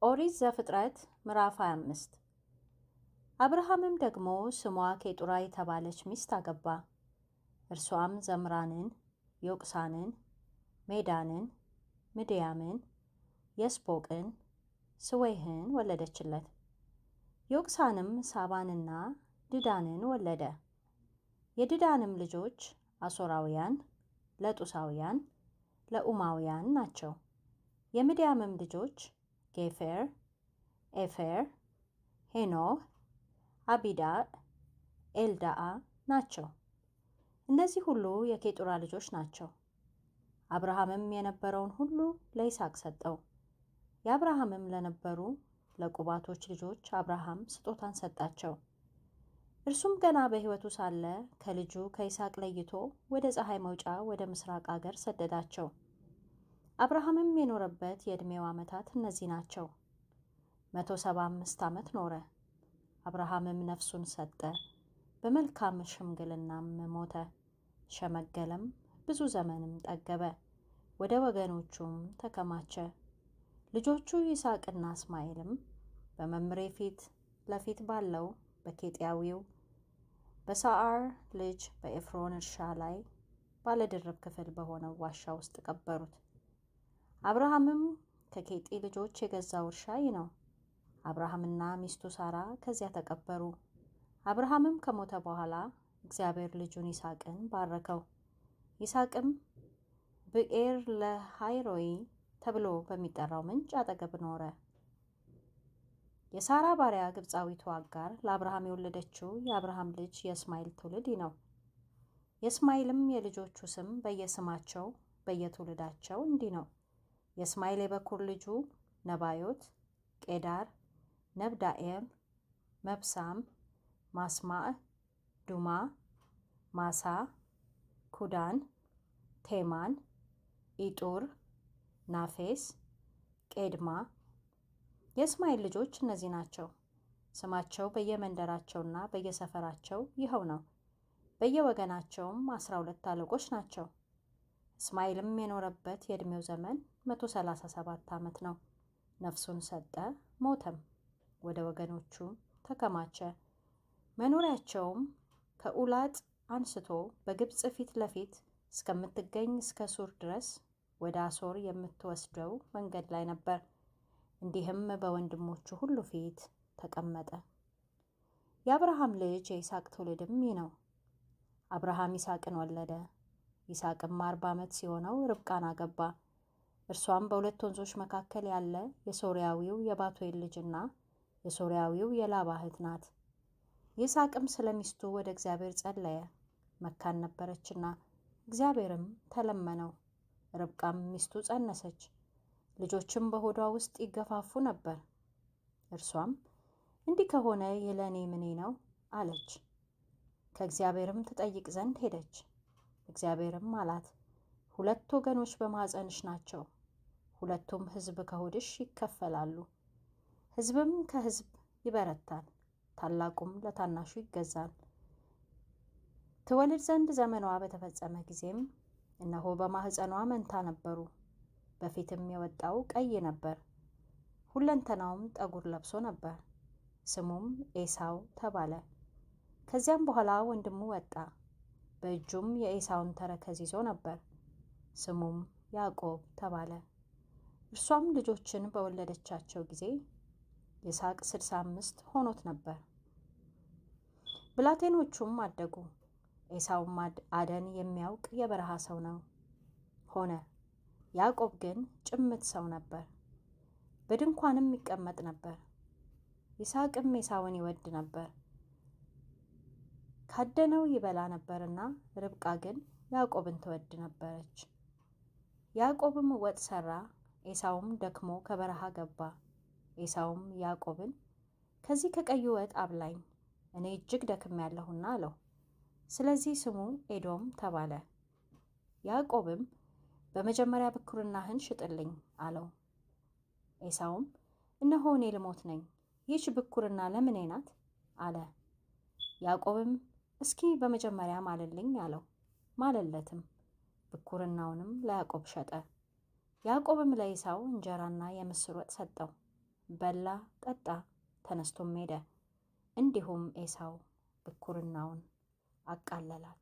ኦሪት ዘፍጥረት ምዕራፍ 25 አብርሃምም ደግሞ ስሟ ኬጡራ የተባለች ሚስት አገባ። እርሷም ዘምራንን፣ ዮቅሳንን፣ ሜዳንን፣ ምድያምን፣ የስቦቅን፣ ስዌህን ወለደችለት። ዮቅሳንም ሳባንና ድዳንን ወለደ። የድዳንም ልጆች አሶራውያን፣ ለጡሳውያን፣ ለኡማውያን ናቸው። የምድያምም ልጆች ጌፌር፣ ኤፌር፣ ሄኖህ፣ አቢዳ፣ ኤልዳአ ናቸው። እነዚህ ሁሉ የኬጡራ ልጆች ናቸው። አብርሃምም የነበረውን ሁሉ ለይስሐቅ ሰጠው። የአብርሃምም ለነበሩ ለቁባቶች ልጆች አብርሃም ስጦታን ሰጣቸው። እርሱም ገና በሕይወቱ ሳለ ከልጁ ከይስሐቅ ለይቶ ወደ ፀሐይ መውጫ ወደ ምስራቅ አገር ሰደዳቸው። አብርሃምም የኖረበት የዕድሜው ዓመታት እነዚህ ናቸው። 175 ዓመት ኖረ። አብርሃምም ነፍሱን ሰጠ፣ በመልካም ሽምግልናም ሞተ። ሸመገለም፣ ብዙ ዘመንም ጠገበ፣ ወደ ወገኖቹም ተከማቸ። ልጆቹ ይስሐቅና እስማኤልም በመምሬ ፊት ለፊት ባለው በኬጢያዊው በሳዓር ልጅ በኤፍሮን እርሻ ላይ ባለድርብ ክፍል በሆነው ዋሻ ውስጥ ቀበሩት። አብርሃምም ከኬጢ ልጆች የገዛው እርሻ ይህ ነው። አብርሃምና ሚስቱ ሳራ ከዚያ ተቀበሩ። አብርሃምም ከሞተ በኋላ እግዚአብሔር ልጁን ይስሐቅን ባረከው። ይስሐቅም ብኤር ለሃይሮይ ተብሎ በሚጠራው ምንጭ አጠገብ ኖረ። የሳራ ባሪያ ግብፃዊቱ አጋር ለአብርሃም የወለደችው የአብርሃም ልጅ የእስማኤል ትውልድ ይህ ነው። የእስማኤልም የልጆቹ ስም በየስማቸው በየትውልዳቸው እንዲህ ነው። የእስማኤል የበኩር ልጁ ነባዮት፣ ቄዳር፣ ነብዳኤል፣ መብሳም፣ ማስማዕ፣ ዱማ፣ ማሳ፣ ኩዳን፣ ቴማን፣ ኢጡር፣ ናፌስ፣ ቄድማ። የእስማኤል ልጆች እነዚህ ናቸው። ስማቸው በየመንደራቸውና በየሰፈራቸው ይኸው ነው። በየወገናቸውም 12 አለቆች ናቸው። እስማኤልም የኖረበት የዕድሜው ዘመን 137 ዓመት ነው። ነፍሱን ሰጠ፣ ሞተም፣ ወደ ወገኖቹም ተከማቸ። መኖሪያቸውም ከኡላጥ አንስቶ በግብፅ ፊት ለፊት እስከምትገኝ እስከ ሱር ድረስ ወደ አሶር የምትወስደው መንገድ ላይ ነበር። እንዲህም በወንድሞቹ ሁሉ ፊት ተቀመጠ። የአብርሃም ልጅ የይስሐቅ ትውልድም ይህ ነው። አብርሃም ይስሐቅን ወለደ። ይስሐቅም 40 ዓመት ሲሆነው ርብቃን አገባ። እርሷም በሁለት ወንዞች መካከል ያለ የሶርያዊው የባቱኤል ልጅና የሶርያዊው የላባ እህት ናት። ይስሐቅም ስለ ሚስቱ ወደ እግዚአብሔር ጸለየ፣ መካን ነበረችና፣ እግዚአብሔርም ተለመነው። ርብቃም ሚስቱ ጸነሰች፣ ልጆችም በሆዷ ውስጥ ይገፋፉ ነበር። እርሷም እንዲህ ከሆነ የለኔ ምኔ ነው አለች። ከእግዚአብሔርም ትጠይቅ ዘንድ ሄደች። እግዚአብሔርም አላት፣ 2 ወገኖች በማኅፀንሽ ናቸው፣ 2ቱም ሕዝብ ከሆድሽ ይከፈላሉ። ሕዝብም ከሕዝብ ይበረታል፣ ታላቁም ለታናሹ ይገዛል። ትወልድ ዘንድ ዘመኗ በተፈጸመ ጊዜም እነሆ በማኅፀኗ መንታ ነበሩ። በፊትም የወጣው ቀይ ነበር፣ ሁለንተናውም ጠጉር ለብሶ ነበር። ስሙም ኤሳው ተባለ። ከዚያም በኋላ ወንድሙ ወጣ፣ በእጁም የኤሳውን ተረከዝ ይዞ ነበር። ስሙም ያዕቆብ ተባለ። እርሷም ልጆችን በወለደቻቸው ጊዜ ይስሐቅ 65 ሆኖት ነበር። ብላቴኖቹም አደጉ። ኤሳውም አደን የሚያውቅ የበረሃ ሰው ነው ሆነ። ያዕቆብ ግን ጭምት ሰው ነበር፣ በድንኳንም ይቀመጥ ነበር። ይስሐቅም ኤሳውን ይወድ ነበር፣ ካደነው ይበላ ነበርና፣ ርብቃ ግን ያዕቆብን ትወድ ነበረች። ያዕቆብም ወጥ ሠራ፣ ኤሳውም ደክሞ ከበረሃ ገባ። ኤሳውም ያዕቆብን ከዚህ ከቀዩ ወጥ አብላኝ፣ እኔ እጅግ ደክሜያለሁና አለው። ስለዚህ ስሙ ኤዶም ተባለ። ያዕቆብም በመጀመሪያ ብኩርናህን ሽጥልኝ አለው። ኤሳውም እነሆ እኔ ልሞት ነኝ፣ ይህች ብኩርና ለምኔ ናት አለ። ያዕቆብም እስኪ በመጀመሪያ ማልልኝ አለው። ማለለትም፣ ብኩርናውንም ለያዕቆብ ሸጠ። ያዕቆብም ለኤሳው እንጀራና የምስር ወጥ ሰጠው። በላ፣ ጠጣ፣ ተነስቶም ሄደ። እንዲሁም ኤሳው ብኩርናውን አቃለላት።